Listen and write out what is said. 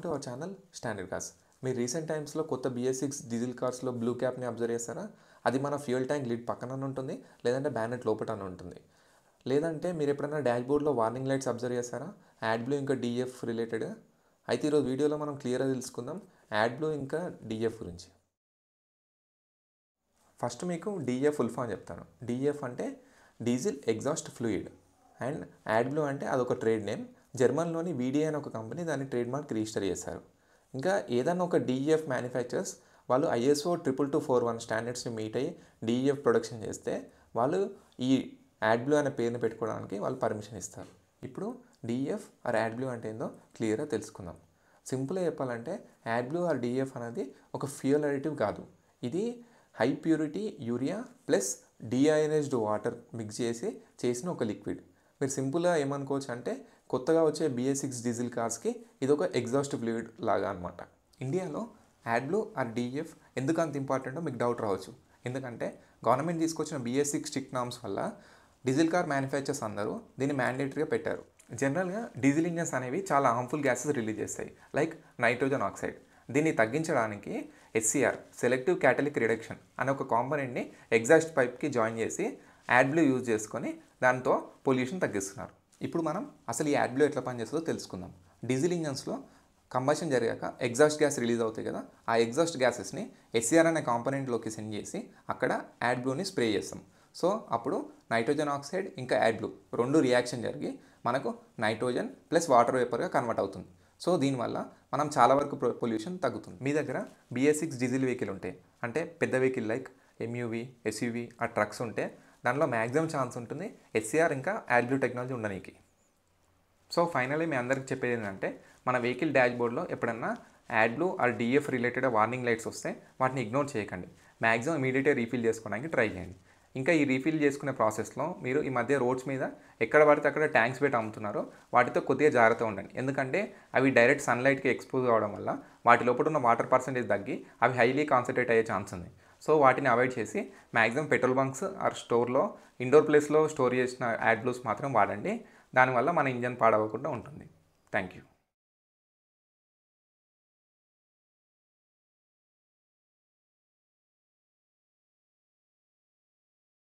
To our channel standard cars. మీరు recent టైమ్స్లో కొత్త BS6 డీజిల్ కార్స్లో బ్లూ క్యాప్ని అబ్జర్వ్ చేస్తారా? అది మన ఫ్యూయల్ ట్యాంక్ లిడ్ పక్కన ఉంటుంది, లేదంటే బ్యానెట్ లోపల ఉంటుంది. లేదంటే మీరు ఎప్పుడైనా డాష్ బోర్డ్లో వార్నింగ్ లైట్స్ అబ్జర్వ్ చేస్తారా? యాడ్ బ్లూ ఇంకా DF రిలేటెడ్. అయితే ఈరోజు వీడియోలో మనం క్లియర్గా తెలుసుకుందాం యాడ్ బ్లూ ఇంకా DF గురించి. ఫస్ట్ మీకు DF ఫుల్ ఫామ్ చెప్తాను. DF అంటే diesel exhaust fluid and add blue అంటే అదొక ట్రేడ్ నేమ్. జర్మన్లోని VDA అనే ఒక కంపెనీ దాన్ని ట్రేడ్ మార్క్ రిజిస్టర్ చేశారు. ఇంకా ఏదన్నా ఒక DEF మ్యానుఫ్యాక్చరర్స్ వాళ్ళు ISO 22241 స్టాండర్డ్స్ని మీట్ అయ్యి DEF ప్రొడక్షన్ చేస్తే వాళ్ళు ఈ యాడ్ బ్లూ అనే పేరుని పెట్టుకోవడానికి వాళ్ళు పర్మిషన్ ఇస్తారు. ఇప్పుడు DEF ఆర్ యాడ్ బ్లూ అంటే ఏందో క్లియర్గా తెలుసుకుందాం. సింపుల్గా చెప్పాలంటే యాడ్ బ్లూ ఆర్ DEF అనేది ఒక ఫ్యూయల్ అడిటివ్ కాదు. ఇది high purity urea plus deionized water mix చేసిన ఒక లిక్విడ్. మీరు సింపుల్గా ఏమనుకోవచ్చు అంటే కొత్తగా వచ్చే BS6 డీజిల్ కార్స్కి ఇది ఒక ఎగ్జాస్ట్ ఫ్లూయిడ్ లాగా అనమాట. ఇండియాలో యాడ్ బ్లూ ఆర్ DEF ఎందుకు అంత ఇంపార్టెంటో మీకు డౌట్ రావచ్చు. ఎందుకంటే గవర్నమెంట్ తీసుకొచ్చిన BS6 స్ట్రిక్ట్ నామ్స్ వల్ల డీజిల్ కార్ మ్యానుఫ్యాక్చర్స్ అందరూ దీన్ని మ్యాండేటరీగా పెట్టారు. జనరల్గా డీజిల్ ఇంజన్స్ అనేవి చాలా హార్మ్ఫుల్ గ్యాసెస్ రిలీజ్ చేస్తాయి, లైక్ నైట్రోజన్ ఆక్సైడ్. దీన్ని తగ్గించడానికి SCR సెలెక్టివ్ క్యాటలిక్ రిడక్షన్ అనే ఒక కాంపోనెంట్ని ఎగ్జాస్ట్ పైప్కి జాయిన్ చేసి యాడ్ బ్లూ యూజ్ చేసుకొని దాంతో పొల్యూషన్ తగ్గిస్తున్నారు. ఇప్పుడు మనం అసలు ఈ యాడ్ బ్లూ ఎట్లా పనిచేస్తుందో తెలుసుకుందాం. డీజిల్ ఇంజన్స్లో కంబషన్ జరిగాక ఎగ్జాస్ట్ గ్యాస్ రిలీజ్ అవుతాయి కదా, ఆ ఎగ్జాస్ట్ గ్యాసెస్ని SCR అనే కాంపోనెంట్లోకి సెండ్ చేసి అక్కడ యాడ్ బ్లూని స్ప్రే చేస్తాం. సో అప్పుడు నైట్రోజన్ ఆక్సైడ్ ఇంకా యాడ్ బ్లూ రెండు రియాక్షన్ జరిగి మనకు నైట్రోజన్ ప్లస్ వాటర్ వేపర్గా కన్వర్ట్ అవుతుంది. సో దీనివల్ల మనం చాలా వరకు పొల్యూషన్ తగ్గుతుంది. మీ దగ్గర BS6 డీజిల్ వెహికల్ ఉంటే, అంటే పెద్ద వెహికల్ లైక్ MUV, SUV ఆ ట్రక్స్ ఉంటే దానిలో మ్యాక్సిమం ఛాన్స్ ఉంటుంది SCR ఇంకా యాడ్ బ్లూ టెక్నాలజీ ఉండడానికి. సో ఫైనల్లీ మీ అందరికి చెప్పేది ఏంటంటే మన వెహికల్ డాష్ బోర్డ్లో ఎప్పుడన్నా add blue or DF related warning lights వస్తే వాటిని ఇగ్నోర్ చేయకండి. మ్యాక్సిమం ఇమీడియట్గా రీఫిల్ చేసుకోవడానికి ట్రై చేయండి. ఇంకా ఈ రీఫిల్ చేసుకునే ప్రాసెస్లో మీరు ఈ మధ్య రోడ్స్ మీద ఎక్కడ పడితే అక్కడ ట్యాంక్స్ పెట్టి అమ్ముతున్నారో వాటితో కొద్దిగా జాగ్రత్తగా ఉండండి. ఎందుకంటే అవి డైరెక్ట్ సన్లైట్కి ఎక్స్పోజ్ అవ్వడం వల్ల వాటి లోపల ఉన్న వాటర్ పర్సెంటేజ్ తగ్గి అవి హైలీ కాన్సన్ట్రేట్ అయ్యే ఛాన్స్ ఉంది. సో వాటిని అవాయిడ్ చేసి మ్యాక్సిమం పెట్రోల్ బంక్స్ ఆర్ స్టోర్లో ఇండోర్ ప్లేస్లో స్టోర్ చేసిన యాడ్ బ్లూస్ మాత్రం వాడండి. దానివల్ల మన ఇంజన్ పాడవకుండా ఉంటుంది. Thank you.